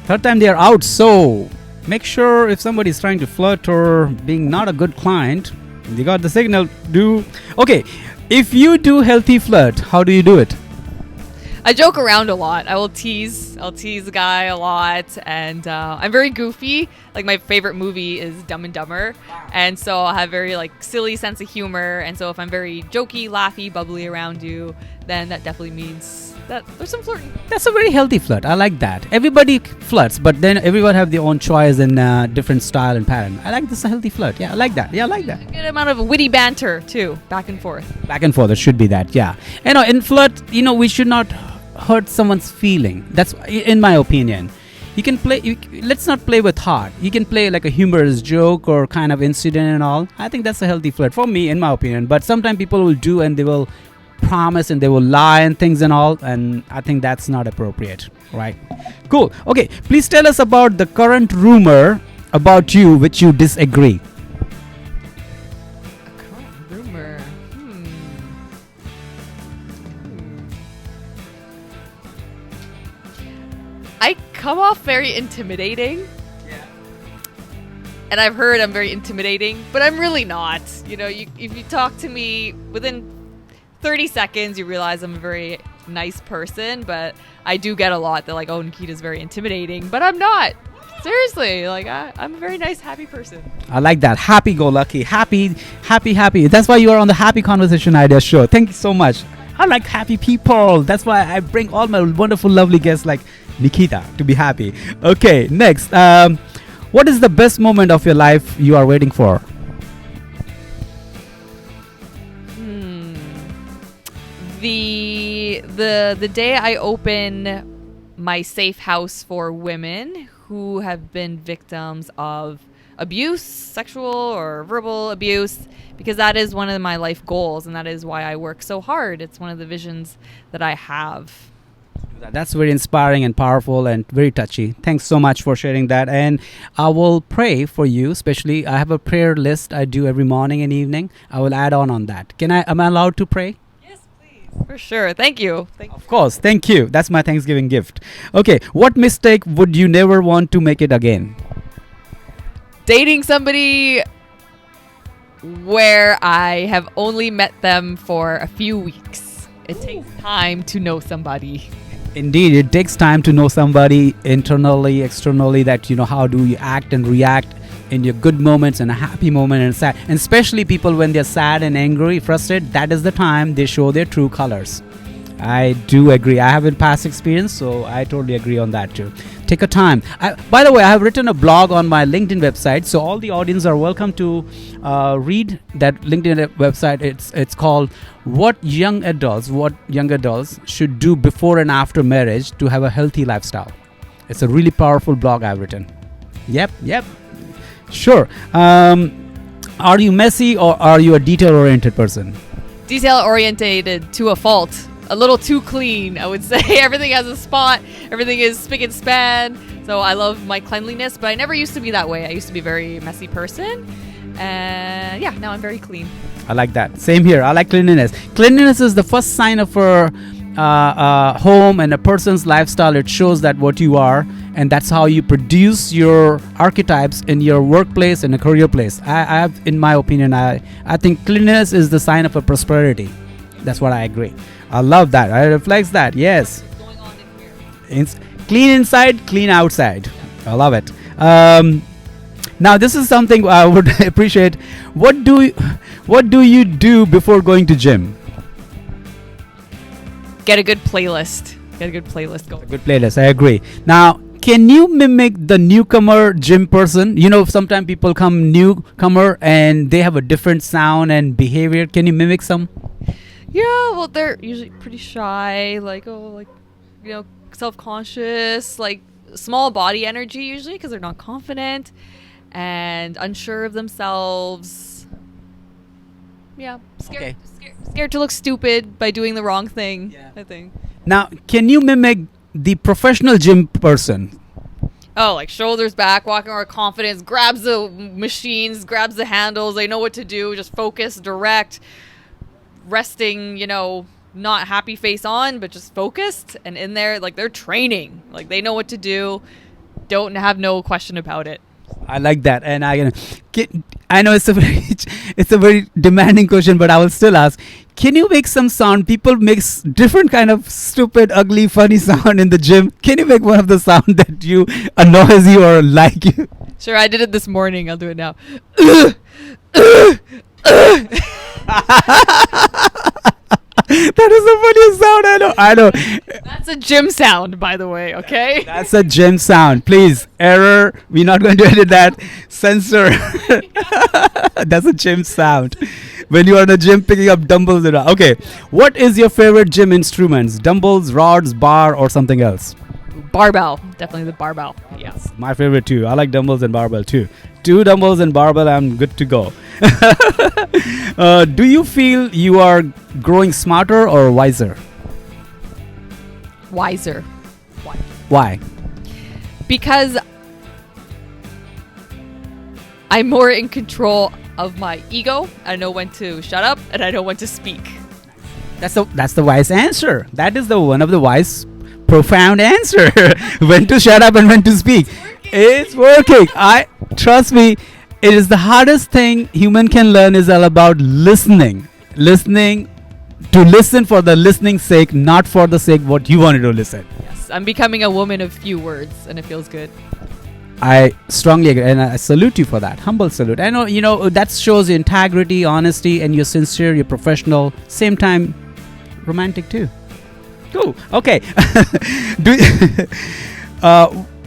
Third time they are out. So make sure if somebody is trying to flirt or being not a good client, you got the signal. Okay. If you do healthy flirt, how do you do it? I joke around a lot. I'll tease the guy a lot, and I'm very goofy. Like, my favorite movie is Dumb and Dumber, and so I have very silly sense of humor. And so if I'm very jokey, laughy, bubbly around you, then that definitely means that there's some flirting. That's a very healthy flirt. I like that. Everybody flirts, but then everyone have their own choice and different style and pattern. I like this a healthy flirt. Yeah, I like that. Good amount of witty banter too, back and forth. Back and forth. It should be that. Yeah. In flirt, we should not hurt someone's feeling. That's in my opinion. You can play. Let's not play with heart. You can play like a humorous joke or kind of incident and all. I think that's a healthy flirt for me, in my opinion. But sometimes people will do and they will promise and they will lie and things and all, and I think that's not appropriate, right? Cool. Okay, please tell us about the current rumor about you which you disagree. A current rumor. I come off very intimidating. Yeah. And I've heard I'm very intimidating, but I'm really not. If you talk to me within 30 seconds, you realize I'm a very nice person, but I do get a lot that oh, Nikita's very intimidating, but I'm not. Seriously, I'm a very nice, happy person. I like that. Happy-go-lucky. Happy. That's why you are on the Happy Conversation Idea Show. Thank you so much. I like happy people. That's why I bring all my wonderful, lovely guests like Nikita to be happy. Okay, next. What is the best moment of your life you are waiting for? The day I open my safe house for women who have been victims of abuse, sexual or verbal abuse, because that is one of my life goals and that is why I work so hard. It's one of the visions that I have. That's very inspiring and powerful and very touchy. Thanks so much for sharing that. And I will pray for you, especially I have a prayer list I do every morning and evening. I will add on that. Am I allowed to pray? For sure. Thank you. Of course. Thank you. That's my Thanksgiving gift. Okay. What mistake would you never want to make it again? Dating somebody where I have only met them for a few weeks. It takes time to know somebody. Indeed, it takes time to know somebody internally, externally, that how do you act and react in your good moments and a happy moment and sad. And especially people when they're sad and angry, frustrated, that is the time they show their true colors. I do agree. I have a past experience, so I totally agree on that too. Take a time. By the way, I have written a blog on my LinkedIn website, so all the audience are welcome to read that LinkedIn website. It's called What Young Adults Should Do Before and After Marriage to Have a Healthy Lifestyle. It's a really powerful blog I've written. Yep. Sure. Are you messy or are you a detail-oriented person? Detail-oriented to a fault. A little too clean, I would say. Everything has a spot. Everything is spick and span. So I love my cleanliness, but I never used to be that way. I used to be a very messy person. And now I'm very clean. I like that. Same here. I like cleanliness. Cleanliness is the first sign of a home and a person's lifestyle. It shows that what you are, and that's how you produce your archetypes in your workplace and a career place. I have, in my opinion, I think cleanliness is the sign of a prosperity. That's what I agree. I love that. I reflects that. Yes. What's going on in here? Clean inside, clean outside. I love it. Now this is something I would appreciate. What do you do before going to gym? Get a good playlist. Get a good playlist going. Good playlist. I agree. Now, can you mimic the newcomer gym person? You know, sometimes people come newcomer and they have a different sound and behavior. Can you mimic some? Yeah, well, they're usually pretty shy, self-conscious, like small body energy usually because they're not confident and unsure of themselves. Yeah, scared to look stupid by doing the wrong thing, I think. Now, can you mimic the professional gym person? Oh, like shoulders back, walking around with confidence, grabs the machines, grabs the handles, they know what to do, just focus, direct, resting, not happy face on, but just focused and in there, like they're training, like they know what to do, don't have no question about it. I like that, and I know it's a very demanding question, but I will still ask. Can you make some sound? People make different kind of stupid, ugly, funny sound in the gym. Can you make one of the sound that you annoys you or like you? Sure, I did it this morning. I'll do it now. That is the funniest sound I know. That's a gym sound, by the way, okay? That's a gym sound. Please, error. We're not going to edit that. Censor. That's a gym sound. When you are in a gym picking up dumbbells. Okay. What is your favorite gym instruments? Dumbbells, rods, bar, or something else? Barbell. Definitely the barbell. Yes. My favorite too. I like dumbbells and barbell too. 2 dumbbells and barbell, I'm good to go. Do you feel you are growing smarter or wiser? Wiser. Why? Because I'm more in control of my ego. I know when to shut up and I know when to speak. That's the wise answer. That is the one of the wise, profound answer. When to shut up and when to speak. It's working. Trust me. It is the hardest thing human can learn is all about listening. To listen for the listening's sake, not for the sake what you wanted to listen. Yes, I'm becoming a woman of few words, and it feels good. I strongly agree, and I salute you for that. Humble salute. I know, that shows your integrity, honesty, and you're sincere, you're professional. Same time, romantic too. Cool. Okay.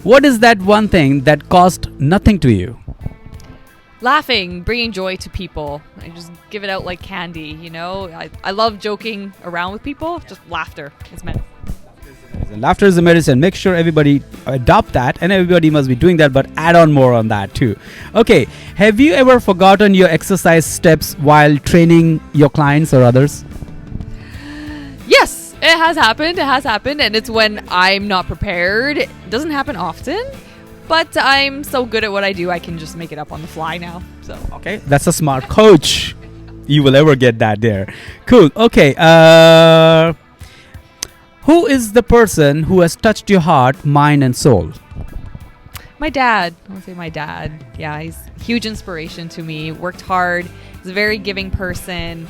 What is that one thing that cost nothing to you? Laughing, bringing joy to people. I just give it out like candy, I love joking around with people. Just laughter is medicine. Laughter is a medicine. Make sure everybody adopt that, and everybody must be doing that, but add on more on that too. Okay, have you ever forgotten your exercise steps while training your clients or others? Yes, it has happened, and it's when I'm not prepared. It doesn't happen often. But I'm so good at what I do, I can just make it up on the fly now. So okay, that's a smart coach. You will ever get that there. Cool. Okay. Who is the person who has touched your heart, mind, and soul? My dad. I want to say my dad. Yeah, he's a huge inspiration to me. Worked hard. He's a very giving person,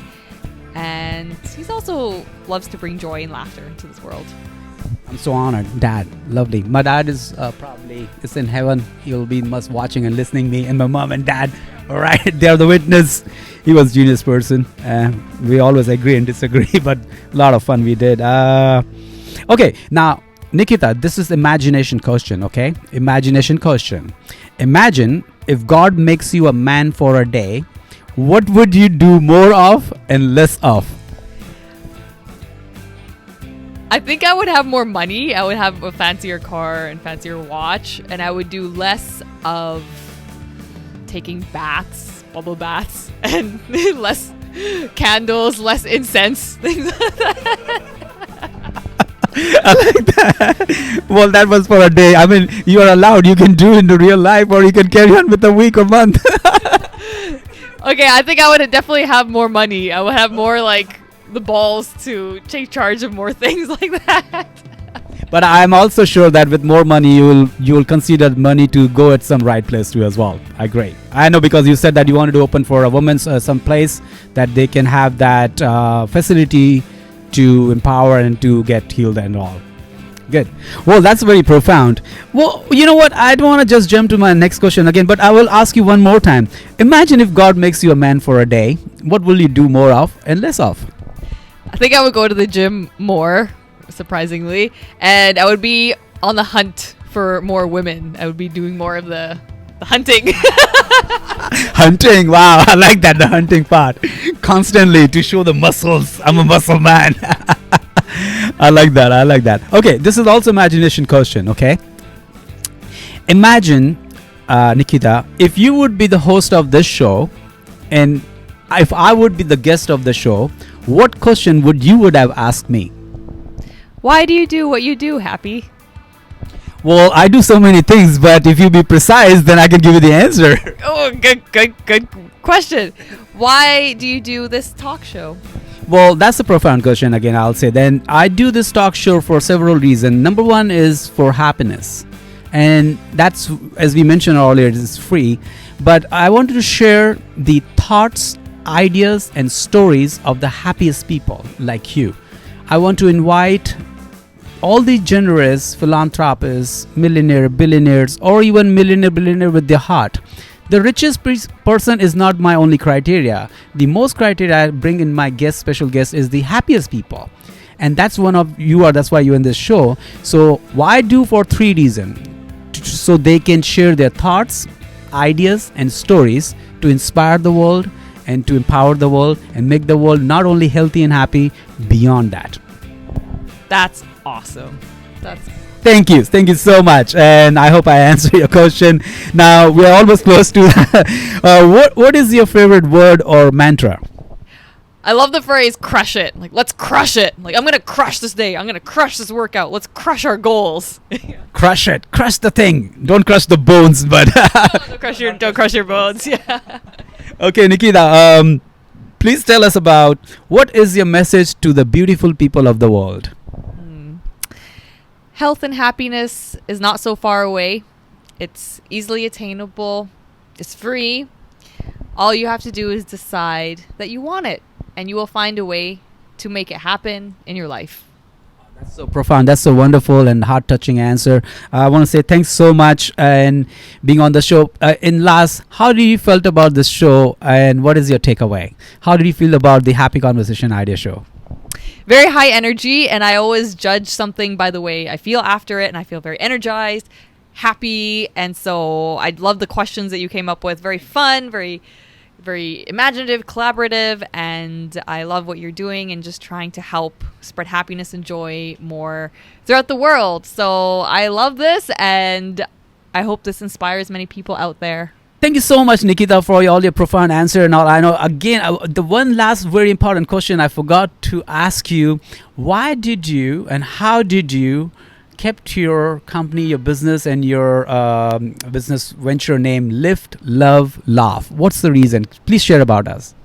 and he's also loves to bring joy and laughter into this world. I'm so honored. Dad, lovely. My dad is probably in heaven. He'll be must watching and listening me, and my mom and dad. All right, they're the witness. He was a genius person. We always agree and disagree, but a lot of fun we did. Okay, now Nikita, this is imagination question. Okay, imagination question. Imagine if God makes you a man for a day, what would you do more of and less of? I think I would have more money. I would have a fancier car and fancier watch, and I would do less of taking baths, bubble baths, and less candles, less incense, things like that. I like that. Well, that was for a day. I mean, you are allowed. You can do in the real life, or you can carry on with a week or month. Okay, I think I would definitely have more money. I would have more the balls to take charge of more things like that. But I'm also sure that with more money, you will consider money to go at some right place too as well. I agree. I know because you said that you wanted to open for a woman's some place that they can have that facility to empower and to get healed and all. Good. Well, that's very profound. Well, you know what? I don't want to just jump to my next question again, but I will ask you one more time. Imagine if God makes you a man for a day. What will you do more of and less of? I think I would go to the gym more, surprisingly, and I would be on the hunt for more women. I would be doing more of the hunting. Hunting. Wow. I like that. The hunting part. Constantly to show the muscles. I'm a muscle man. I like that. I like that. Okay. This is also imagination question. Okay. Imagine, Nikita, if you would be the host of this show and if I would be the guest of the show, what question would have asked me? Why do you do what you do, Happy? Well, I do so many things, but if you be precise, then I can give you the answer. Oh, good question. Why do you do this talk show? Well, that's a profound question again, I'll say. Then I do this talk show for several reasons. Number one is for happiness. And that's, as we mentioned earlier, it is free. But I wanted to share the thoughts, ideas, and stories of the happiest people like you. I want to invite all the generous philanthropists, millionaire, billionaires, or even billionaire with their heart. The richest person is not my only criteria. The most criteria I bring in my special guest is the happiest people. And that's that's why you're in this show. So why do for 3 reasons? So they can share their thoughts, ideas, and stories to inspire the world and to empower the world and make the world not only healthy and happy, beyond that. That's awesome. Thank you so much, and I hope I answered your question. Now we're almost close to what is your favorite word or mantra? I love the phrase crush it. Like, let's crush it. Like, I'm gonna crush this day. I'm gonna crush this workout. Let's crush our goals. Crush it. Crush the thing. Don't crush the bones, but don't crush your bones. Yeah. Okay, Nikita, please tell us about what is your message to the beautiful people of the world? Health and happiness is not so far away. It's easily attainable. It's free. All you have to do is decide that you want it, and you will find a way to make it happen in your life. That's so profound. That's so wonderful and heart-touching answer. I want to say thanks so much and being on the show. In last, how do you felt about this show, and what is your takeaway? How did you feel about the Happy Conversation Idea Show? Very high energy, and I always judge something by the way I feel after it, and I feel very energized, happy, and so I love the questions that you came up with. Very fun, very imaginative, collaborative, and I love what you're doing and just trying to help spread happiness and joy more throughout the world. So I love this, and I hope this inspires many people out there. Thank you so much, Nikita, for all your profound answer and all. I know, again, the one last very important question I forgot to ask you. Why did you and how did you kept your company, your business, and your business venture name Lift, Love, Laugh? What's the reason? Please share about us.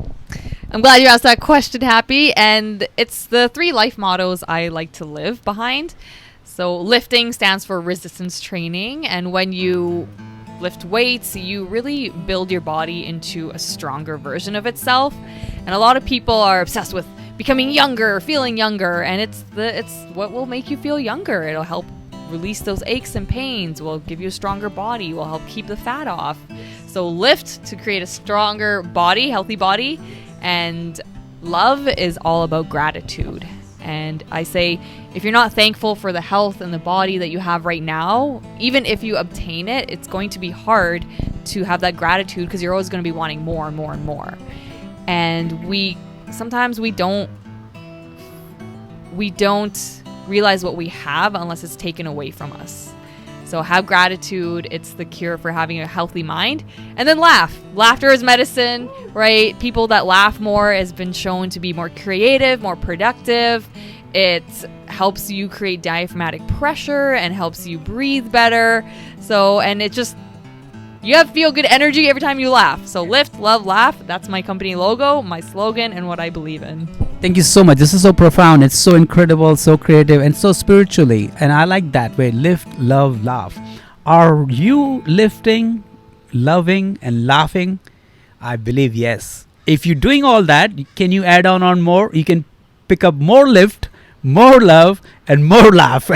I'm glad you asked that question, Happy. And it's the 3 life mottos I like to live behind. So lifting stands for resistance training. And when you lift weights, you really build your body into a stronger version of itself. And a lot of people are obsessed with becoming younger, feeling younger, and it's what will make you feel younger. It'll help release those aches and pains, will give you a stronger body, will help keep the fat off. So lift to create a stronger body, healthy body, and love is all about gratitude. And I say, if you're not thankful for the health and the body that you have right now, even if you obtain it, it's going to be hard to have that gratitude because you're always going to be wanting more and more and more. And sometimes we don't realize what we have unless it's taken away from us. So have gratitude. It's the cure for having a healthy mind. And then laugh. Laughter is medicine, right? People that laugh more has been shown to be more creative, more productive. It helps you create diaphragmatic pressure and helps you breathe better. So, and it just You have feel good energy every time you laugh. So lift, love, laugh. That's my company logo, my slogan, and what I believe in. Thank you so much. This is so profound. It's so incredible, so creative, and so spiritually. And I like that way. Lift, love, laugh. Are you lifting, loving, and laughing? I believe yes. If you're doing all that, can you add on more? You can pick up more lift, more love, and more laugh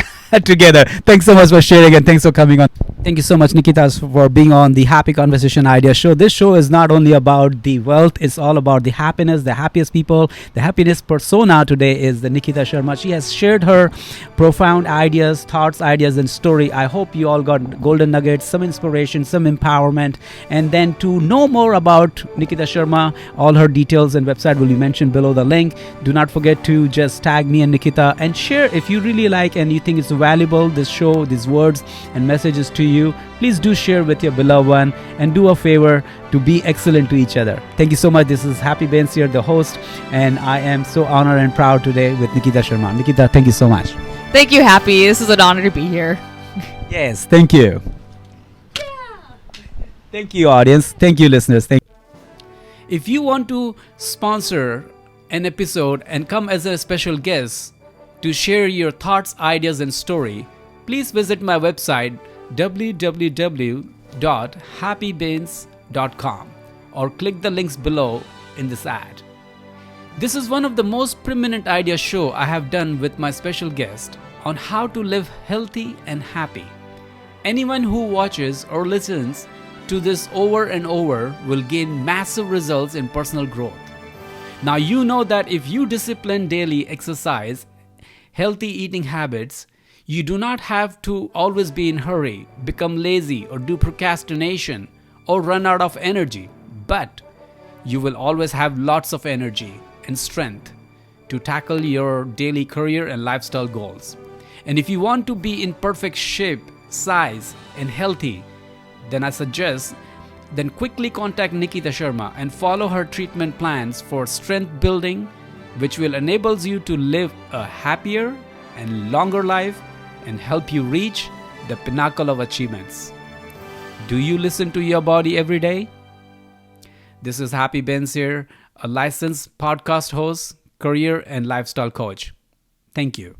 together. Thanks so much for sharing and thanks for coming on. Thank you so much, Nikita, for being on the Happy Conversation Idea Show. This show is not only about the wealth, it's all about the happiness, the happiest people. The happiness persona today is the Nikita Sharma. She has shared her profound ideas, thoughts, ideas, and story. I hope you all got golden nuggets, some inspiration, some empowerment. And then to know more about Nikita Sharma, all her details and website will be mentioned below the link. Do not forget to just tag me and Nikita and share if you really like and you think it's valuable, this show, these words and messages to you. Please do share with your beloved one and do a favor to be excellent to each other. Thank you so much. This is Happy Bains here, the host, and I am so honored and proud today with Nikita Sharma. Nikita, thank you so much. Thank you, Happy. This is an honor to be here. Yes, thank you. Thank you, audience. Thank you, listeners. If you want to sponsor an episode and come as a special guest to share your thoughts, ideas, and story, please visit my website www.happybains.com or click the links below in this ad. This is one of the most prominent idea show I have done with my special guest on how to live healthy and happy. Anyone who watches or listens to this over and over will gain massive results in personal growth. Now you know that if you discipline daily exercise, healthy eating habits, you do not have to always be in a hurry, become lazy, or do procrastination, or run out of energy. But you will always have lots of energy and strength to tackle your daily career and lifestyle goals. And if you want to be in perfect shape, size, and healthy, then I suggest then quickly contact Nikita Sharma and follow her treatment plans for strength building, which will enable you to live a happier and longer life and help you reach the pinnacle of achievements. Do you listen to your body every day? This is Happy Bains here, a licensed podcast host, career and lifestyle coach. Thank you.